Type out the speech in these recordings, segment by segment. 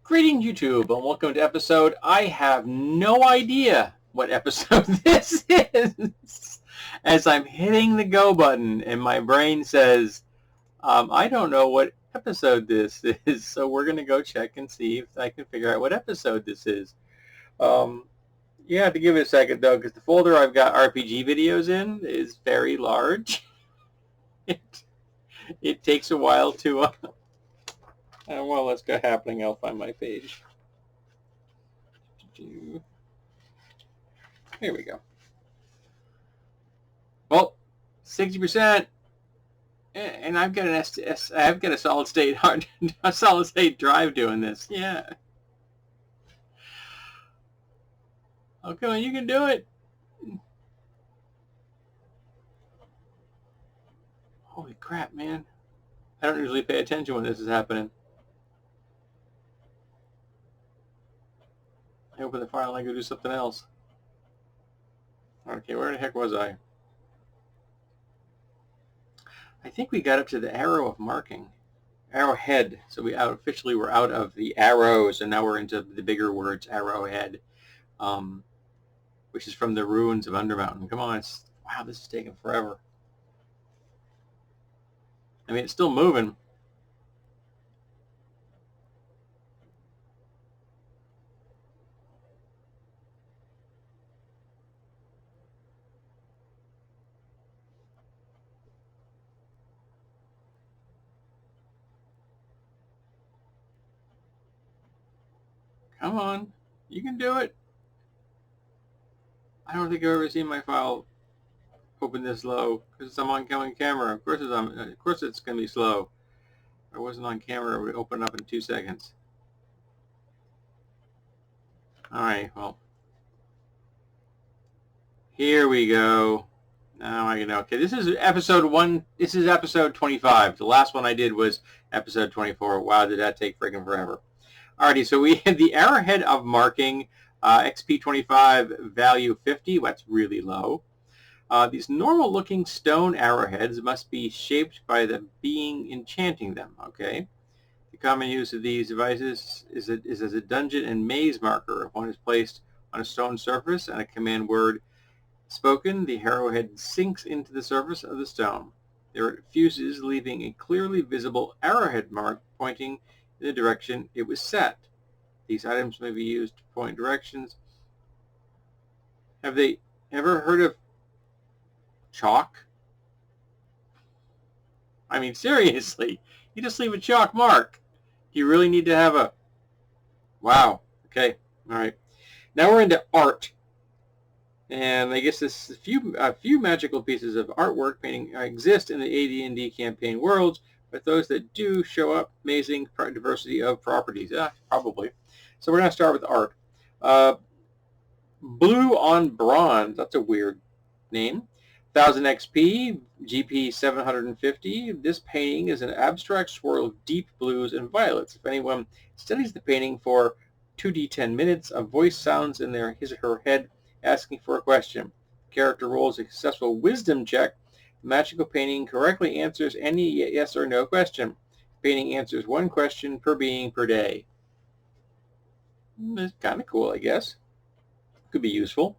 Greetings, YouTube, and welcome to episode. I have no idea what episode this is. As I'm hitting the go button, and my brain says, I don't know what episode this is, so we're going to go check and see if I can figure out what episode this is. You have to give it a second, though, because the folder I've got RPG videos in is very large. It takes a while to... well, let's go happening. I'll find my page. Here we go. Well, 60%, and I've got I've got a solid state drive doing this. Yeah. Oh, come on, you can do it. Holy crap, man! I don't usually pay attention when this is happening. I open the file and I go do something else. Okay, where the heck was I? I think we got up to the arrow of marking. Arrowhead. So we officially were out of the arrows, and now we're into the bigger words, arrowhead, which is from the ruins of Undermountain. Come on, wow, this is taking forever. I mean, it's still moving. Come on, you can do it. I don't think I've ever seen my file open this low because I'm on camera. Of course it's going to be slow. If I wasn't on camera, it would open up in 2 seconds. All right, well, here we go. Now I know. Okay, this is episode 1. This is episode 25. The last one I did was episode 24. Wow, did that take freaking forever. Alrighty, so we had the arrowhead of marking, XP 25, value 50. That's really low. These normal-looking stone arrowheads must be shaped by the being enchanting them. Okay. The common use of these devices is as a dungeon and maze marker. If one is placed on a stone surface and a command word spoken, the arrowhead sinks into the surface of the stone. There it fuses, leaving a clearly visible arrowhead mark pointing in the direction it was set. These items may be used to point directions. Have they ever heard of chalk? I mean, seriously, you just leave a chalk mark. You really need to have a... Wow. Okay. All right. Now we're into art. And I guess a few magical pieces of artwork painting exist in the AD&D campaign worlds, but those that do show up amazing diversity of properties. Probably. So we're going to start with art. Blue on Bronze. That's a weird name. 1000 XP, GP 750. This painting is an abstract swirl of deep blues and violets. If anyone studies the painting for 2d10 minutes, a voice sounds in his or her head asking for a question. The character rolls a successful wisdom check. The magical painting correctly answers any yes or no question. The painting answers 1 question per being per day. It's kind of cool, I guess. Could be useful.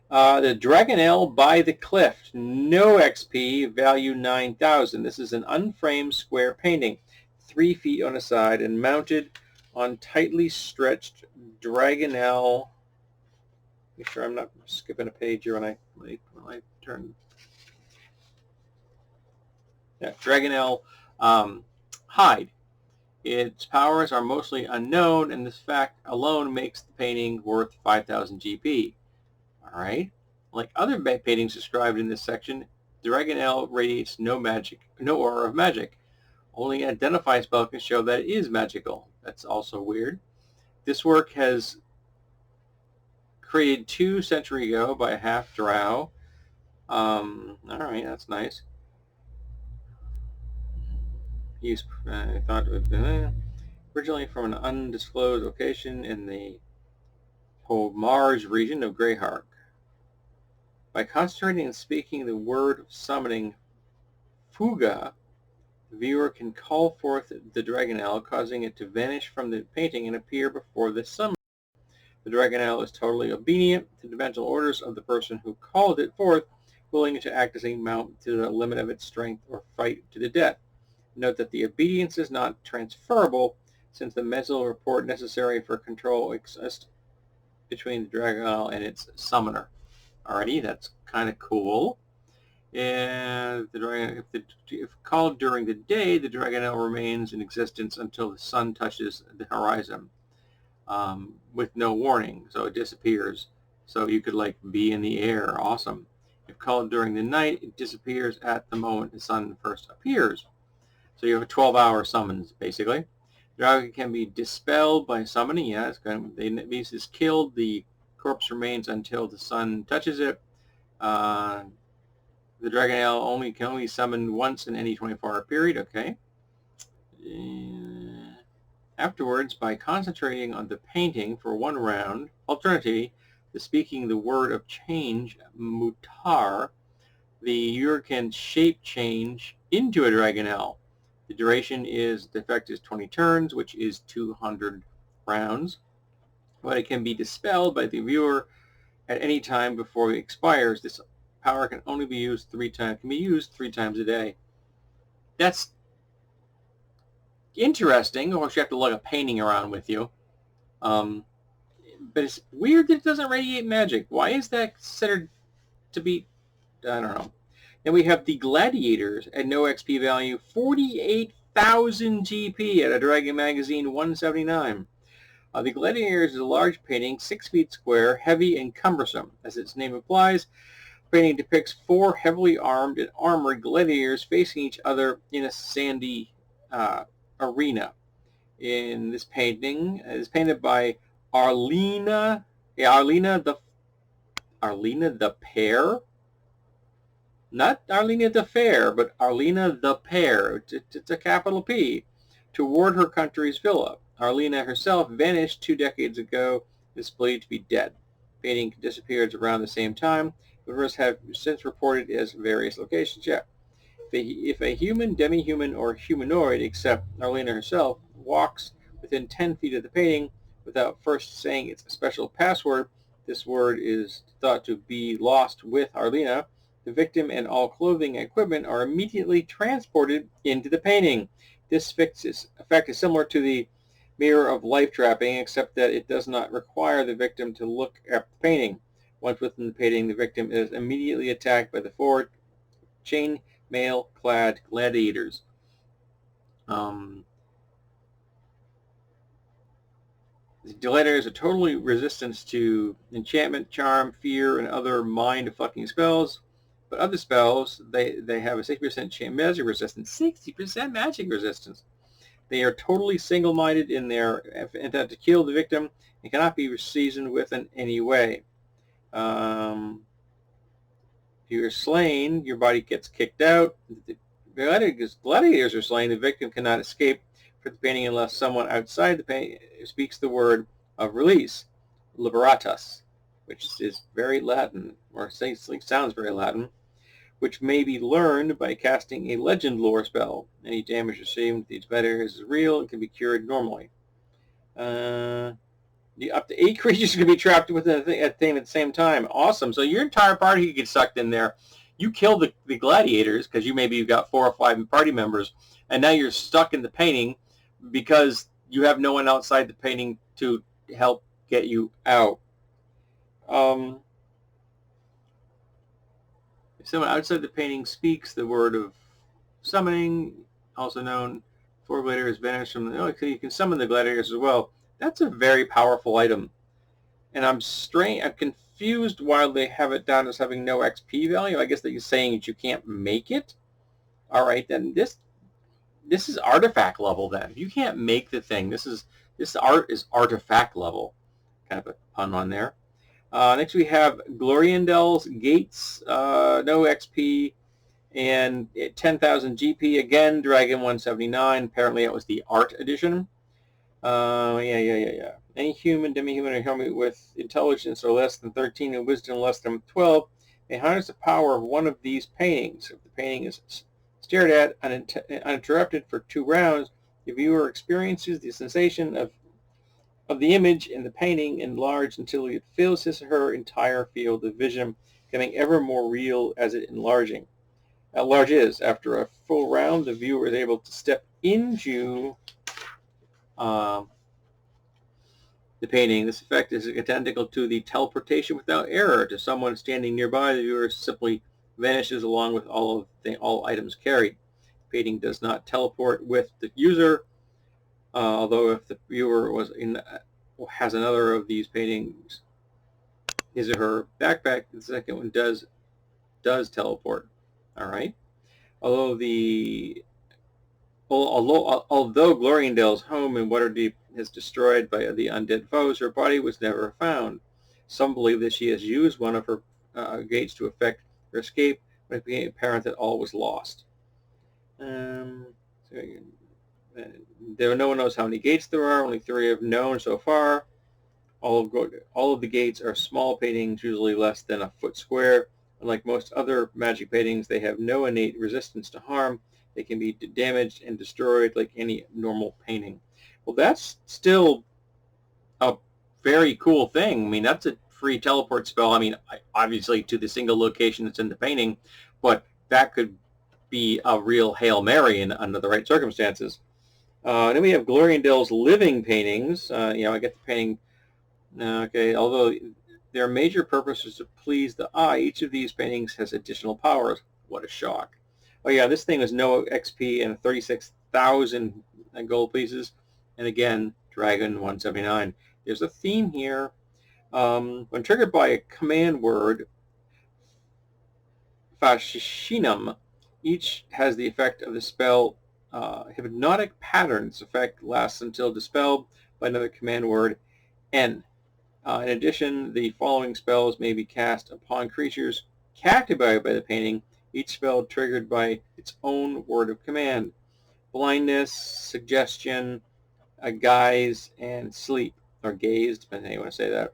The Dragonelle by the Cliff. No XP, value 9,000. This is an unframed square painting, 3 feet on a side and mounted on tightly stretched Dragonelle. Make sure I'm not skipping a page here when I turn. Yeah, Dragonelle hide. Its powers are mostly unknown, and this fact alone makes the painting worth 5,000 GP. All right. Like other paintings described in this section, Dragonelle radiates no aura of magic. Only an identify spell can show that it is magical. That's also weird. This work has created 2 centuries ago by a half drow. All right, that's nice. I thought it was originally from an undisclosed location in the Mars region of Greyhawk. By concentrating and speaking the word of summoning Fuga, The viewer can call forth the dragonelle, causing it to vanish from the painting and appear before the sun. The dragonelle is totally obedient to the dimensional orders of the person who called it forth, willing to act as a mount to the limit of its strength or fight to the death. Note that the obedience is not transferable, since the mental rapport necessary for control exists between the dragonelle and its summoner. Alrighty, that's kind of cool. And if called during the day, the dragonelle remains in existence until the sun touches the horizon, with no warning, so it disappears. So you could like be in the air. Awesome. If called during the night, it disappears at the moment the sun first appears. So you have a 12-hour summons, basically. The dragon can be dispelled by summoning. Yeah, it's going to, the beast is killed. The corpse remains until the sun touches it. The dragonelle can only summon once in any 24-hour period. Okay. Afterwards, by concentrating on the painting for one round, alternatively, speaking the word of change, mutar, the viewer can shape change into a dragonelle. The duration is, the effect is 20 turns, which is 200 rounds. But it can be dispelled by the viewer at any time before it expires. This power can only be used 3 times a day. That's interesting. Of course, you have to lug a painting around with you. But it's weird that it doesn't radiate magic. Why is that considered to be, I don't know. Then we have the Gladiators at no XP value, 48,000 GP at a Dragon Magazine 179. The Gladiators is a large painting, 6 feet square, heavy and cumbersome. As its name implies, the painting depicts 4 heavily armed and armored gladiators facing each other in a sandy arena. In this painting, it is painted by Arlena the Pair. Not Arlena the Fair, but Arlena the Pair. It's a capital P. Toward her country's villa. Arlena herself vanished 2 decades ago, is believed to be dead. Painting disappeared around the same time. Reviewers have since reported as various locations. Yeah. If a human, demi-human, or humanoid, except Arlena herself, walks within 10 feet of the painting without first saying its special password, this word is thought to be lost with Arlena. The victim and all clothing and equipment are immediately transported into the painting. This effect is similar to the Mirror of Life trapping, except that it does not require the victim to look at the painting. Once within the painting, the victim is immediately attacked by the 4 chain-mail-clad gladiators. The gladiators are totally resistant to enchantment, charm, fear, and other mind-fucking spells. But other spells, they have a 60% magic resistance. 60% magic resistance. They are totally single-minded in their intent to kill the victim and cannot be seasoned with in any way. If you're slain, your body gets kicked out. The gladiators are slain. The victim cannot escape for the painting unless someone outside the painting speaks the word of release, liberatus, which is very Latin, or sounds very Latin, which may be learned by casting a legend lore spell. Any damage received with these gladiators is real and can be cured normally. Up to 8 creatures can be trapped within a thing at the same time. Awesome. So your entire party gets sucked in there. You kill the gladiators because you've got 4 or 5 party members, and now you're stuck in the painting because you have no one outside the painting to help get you out. If someone outside the painting speaks the word of summoning, also known, 4 gladiators vanish from the... Oh, you can summon the gladiators as well. That's a very powerful item. And I'm confused why they have it down as having no XP value. I guess that you're saying that you can't make it. All right, then this is artifact level then. If you can't make the thing, this art is artifact level. Kind of a pun on there. Next we have Gloriandel's Gates, no XP, and 10,000 GP. Again, Dragon 179. Apparently it was the art edition. Yeah. Any human, demi-human, or human with intelligence or less than 13 and wisdom less than 12 may harness the power of one of these paintings. If the painting is stared at uninterrupted for 2 rounds, the viewer experiences the sensation of the image in the painting enlarged until it fills his or her entire field of vision, becoming ever more real as it enlarges. After a full round, the viewer is able to step into the painting. This effect is identical to the teleportation without error. To someone standing nearby, the viewer simply vanishes along with all items carried. The painting does not teleport with the user, although if the viewer has another of these paintings, his or her backpack, the second one does teleport. All right. Although Gloriandale's home in Waterdeep is destroyed by the undead foes, her body was never found. Some believe that she has used one of her gates to effect her escape, but it became apparent that all was lost. No one knows how many gates there are. Only 3 have known so far. All of the gates are small paintings, usually less than a foot square. Unlike most other magic paintings, they have no innate resistance to harm. They can be damaged and destroyed like any normal painting. Well, that's still a very cool thing. I mean, that's a free teleport spell. I mean, obviously to the single location that's in the painting, but that could be a real Hail Mary under the right circumstances. Then we have Gloriandale's living paintings. I get the painting. Okay, although their major purpose is to please the eye, each of these paintings has additional powers. What a shock. Oh yeah, this thing was no XP and 36,000 gold pieces. And again, Dragon 179. There's a theme here. When triggered by a command word, Fascinum, each has the effect of the spell Hypnotic Patterns. Effect lasts until dispelled by another command word, N. In addition, the following spells may be cast upon creatures captivated by the painting, each spell triggered by its own word of command. Blindness, Suggestion, Guise, and Sleep, or Gaze, depending on how you want to say that.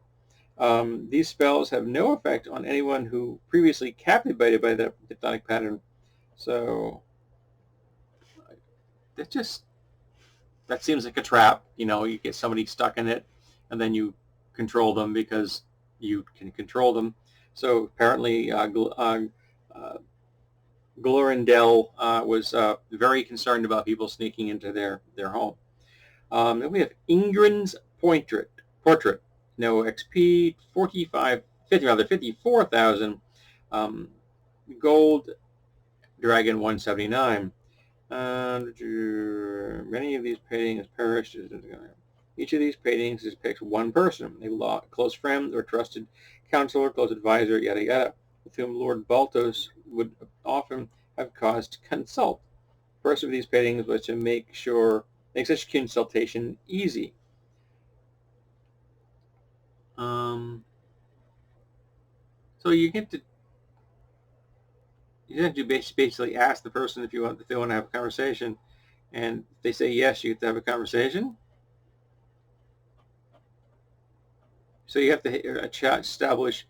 These spells have no effect on anyone who previously captivated by the hypnotic pattern. So, that seems like a trap. You get somebody stuck in it, and then you control them because you can control them. So apparently Glorindel was very concerned about people sneaking into their home. Then we have Ingrin's portrait. No XP, 54,000 gold, Dragon 179. Many of these paintings perished. Each of these paintings depicts one person, a close friend or trusted counselor, close advisor, yada yada, with whom Lord Baltos would often have cause to consult. The purpose of these paintings was to make such consultation easy. So you have to basically ask the person if they want to have a conversation, and if they say yes, you have to have a conversation. So you have to establish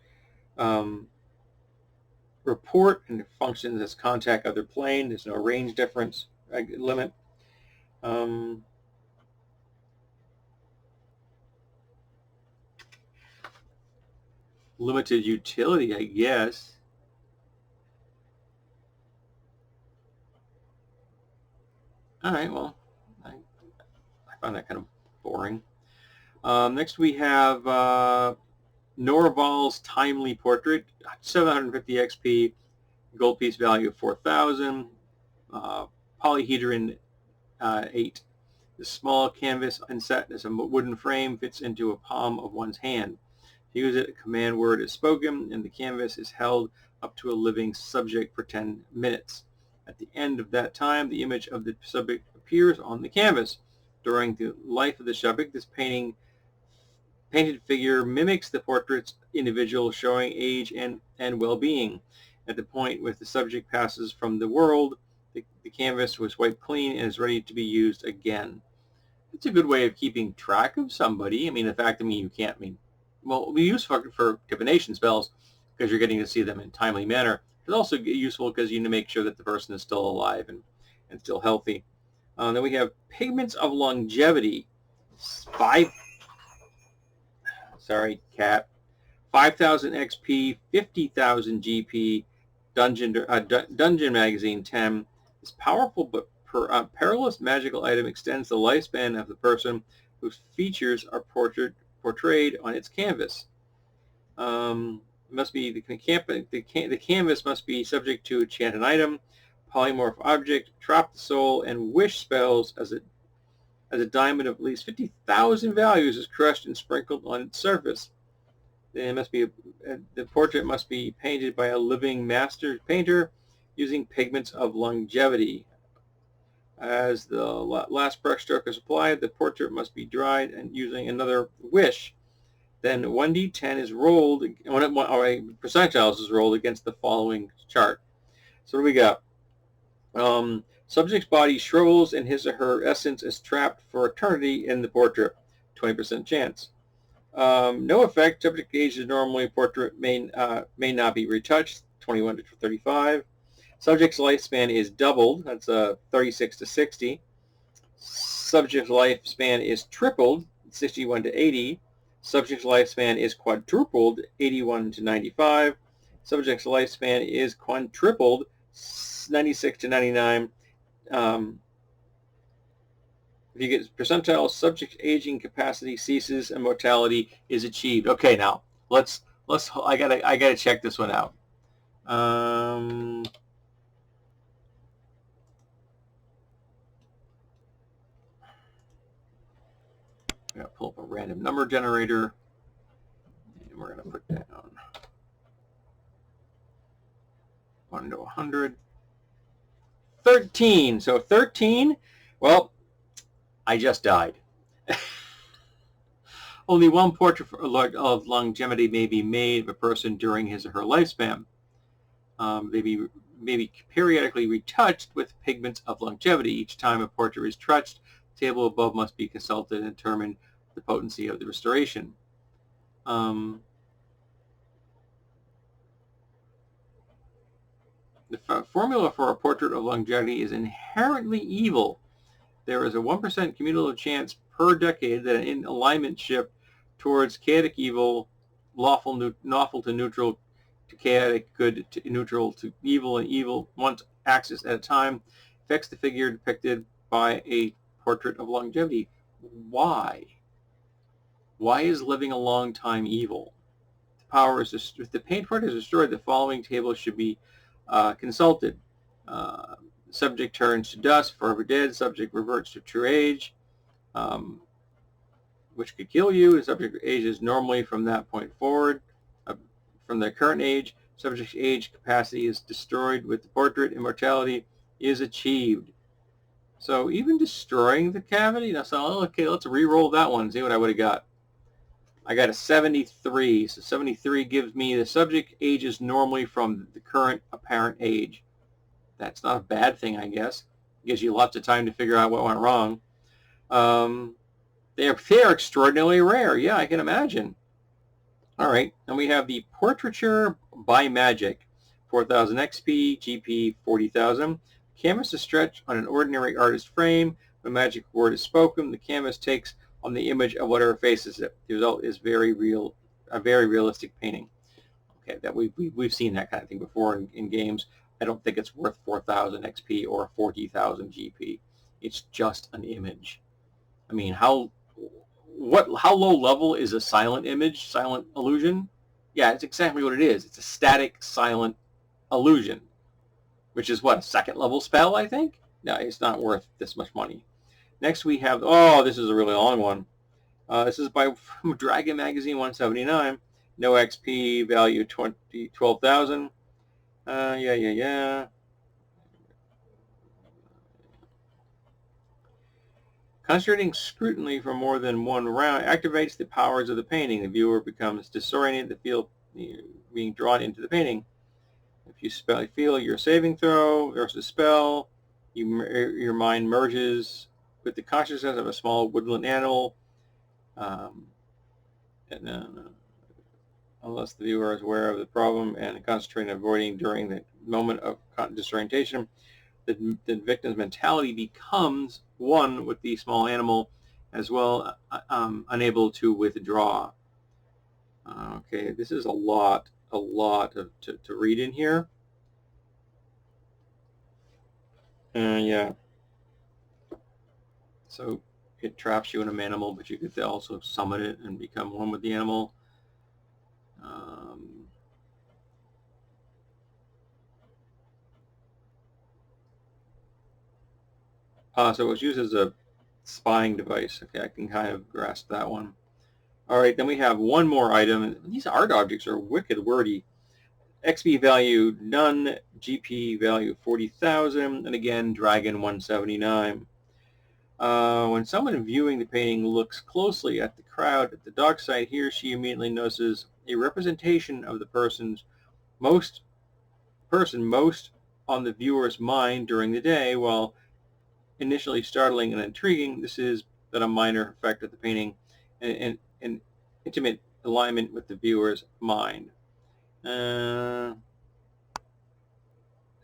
report, and it functions as contact other plane. There's no range difference limit. Limited utility, I guess. All right, well, I found that kind of boring. Next we have Norval's Timely Portrait, 750 XP, gold piece value of 4,000, polyhedron 8. The small canvas inset as a wooden frame fits into a palm of one's hand. To use it, a command word is spoken, and the canvas is held up to a living subject for 10 minutes. At the end of that time, the image of the subject appears on the canvas. During the life of the subject, this painted figure mimics the portrait's individual, showing age and well-being. At the point where the subject passes from the world, the canvas was wiped clean and is ready to be used again. It's a good way of keeping track of somebody. I mean, you can't, well, we use for divination spells because you're getting to see them in a timely manner. It's also useful because you need to make sure that the person is still alive and still healthy. Then we have Pigments of Longevity. 5, sorry, cat. 5,000 XP, 50,000 GP, Dungeon Magazine 10. This powerful but perilous magical item extends the lifespan of the person whose features are portrayed on its canvas. Must be the canvas must be subject to enchanted item, polymorph object, trap the soul, and wish spells as a diamond of at least 50,000 values is crushed and sprinkled on its surface. Then the portrait must be painted by a living master painter using Pigments of Longevity. As the last brushstroke is applied, the portrait must be dried and using another wish. Then 1d10 is rolled, or a percentiles is rolled against the following chart. So what do we got? Subject's body shrivels and his or her essence is trapped for eternity in the portrait. 20% chance. No effect. Subject age is normally. Portrait may not be retouched. 21 to 35. Subject's lifespan is doubled. That's 36 to 60. Subject's lifespan is tripled. 61 to 80. Subject's lifespan is quadrupled. 81 to 95. Subject's lifespan is quintupled. 96 to 99. If you get percentile, subject aging capacity ceases and mortality is achieved. Okay, now let's I gotta check this one out. I'm gonna pull up a random number generator, and we're gonna put down 1 to 100. 13. So 13. Well, I just died. Only one portrait of longevity may be made of a person during his or her lifespan. Maybe periodically retouched with Pigments of Longevity. Each time a portrait is touched, the table above must be consulted and determine the potency of the restoration. The formula for a portrait of longevity is inherently evil. There is a 1% cumulative chance per decade that an alignment shift towards chaotic evil, lawful to neutral, to chaotic good, to neutral to evil, and evil one axis at a time affects the figure depicted by a portrait of longevity. Why? Why is living a long time evil? If the paint part is destroyed, the following table should be consulted. Subject turns to dust, forever dead. Subject reverts to true age, which could kill you. The subject ages normally from that point forward. From their current age, subject's age capacity is destroyed with the portrait. Immortality is achieved. So even destroying the cavity, okay, let's re-roll that one and see what I would have got. I got a 73. So 73 gives me the subject ages normally from the current apparent age. That's not a bad thing, I guess. It gives you lots of time to figure out what went wrong. They are extraordinarily rare. Yeah, I can imagine. All right, and we have the Portraiture by Magic. 4,000 XP, GP 40,000. Canvas is stretched on an ordinary artist frame. When a magic word is spoken, the canvas takes on the image of whatever faces it. The result is a very realistic painting. Okay, that we've seen that kind of thing before in games. I don't think it's worth 4,000 XP or 40,000 GP. It's just an image. I mean, how low level is a silent image, silent illusion? Yeah, it's exactly what it is. It's a static, silent illusion, which is what, a second level spell, I think? No, it's not worth this much money. Next we have, oh, this is a really long one. This is by Dragon Magazine 179. No XP, value 12,000. Yeah. Concentrating scrutiny for more than one round activates the powers of the painting. The viewer becomes disoriented to feel being drawn into the painting. If you feel your saving throw versus spell, your mind merges with the consciousness of a small woodland animal. unless the viewer is aware of the problem and concentrating on avoiding during the moment of disorientation. The victim's mentality becomes one with the small animal, as well, unable to withdraw. Okay, this is a lot to read in here. Yeah. So it traps you in an animal, but you could also summon it and become one with the animal. So it was used as a spying device. Okay, I can kind of grasp that one. All right, then we have one more item. These art objects are wicked wordy. XP value none, GP value 40,000, and again, Dragon 179. When someone viewing the painting looks closely at the crowd at the dock site, he or she immediately notices a representation of the person most on the viewer's mind during the day. While initially startling and intriguing, this is but a minor effect of the painting and intimate alignment with the viewer's mind. This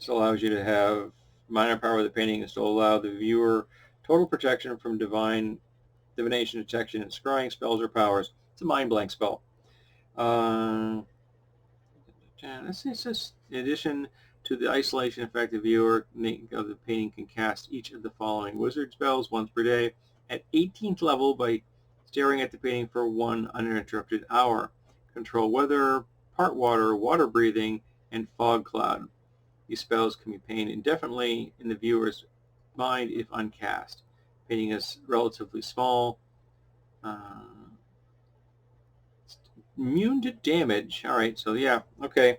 allows you to have minor power of the painting is to allow the viewer total protection from divination, detection, and scrying spells or powers. It's a mind blank spell. This is just in addition to the isolation effect, the viewer of the painting can cast each of the following wizard spells once per day at 18th level by staring at the painting for 1 uninterrupted hour. Control weather, part water, water breathing, and fog cloud. These spells can be painted indefinitely in the viewer's mind if uncast. Painting is relatively small. Immune to damage. All right, so yeah, okay.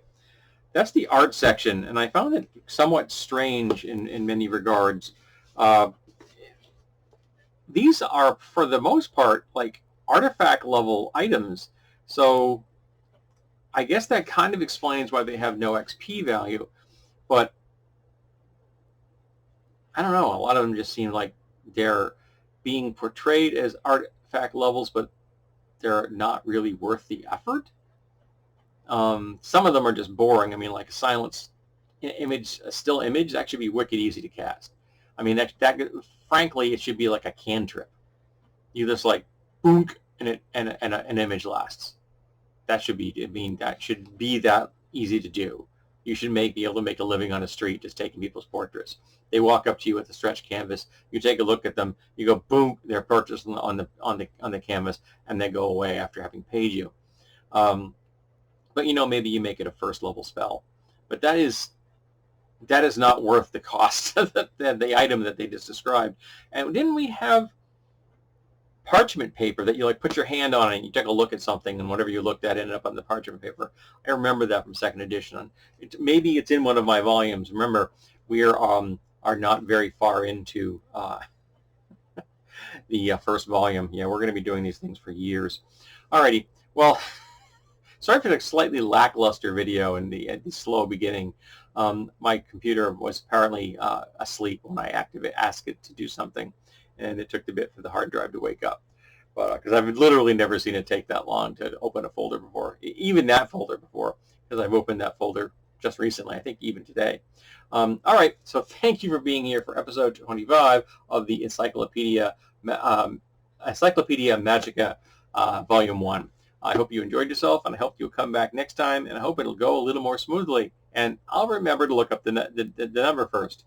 That's the art section, and I found it somewhat strange in many regards. These are, for the most part, like artifact level items. So I guess that kind of explains why they have no XP value. But I don't know. A lot of them just seem like they're being portrayed as artifact levels, but they're not really worth the effort. Some of them are just boring. I mean, like a silence image, a still image, that should be wicked easy to cast. I mean, that frankly, it should be like a cantrip. You just like boonk, and an image lasts. That should be. I mean, that should be that easy to do. You should be able to make a living on the street just taking people's portraits. They walk up to you with a stretched canvas. You take a look at them. You go boom. They're purchased on the canvas, and they go away after having paid you. But maybe you make it a first level spell. But that is not worth the cost of the item that they just described. And didn't we have parchment paper that you like put your hand on it and you take a look at something, and whatever you looked at ended up on the parchment paper? I remember that from second edition. Maybe it's in one of my volumes. Remember, we are not very far into the first volume. Yeah, we're going to be doing these things for years. Alrighty, well, sorry for the slightly lackluster video and the slow beginning. My computer was apparently asleep when I asked it to do something, and it took a bit for the hard drive to wake up. But because I've literally never seen it take that long to open a folder before, even that folder before, because I've opened that folder just recently, I think even today. All right, so thank you for being here for episode 25 of the Encyclopedia Magica Volume 1. I hope you enjoyed yourself, and I hope you'll come back next time, and I hope it'll go a little more smoothly. And I'll remember to look up the number first.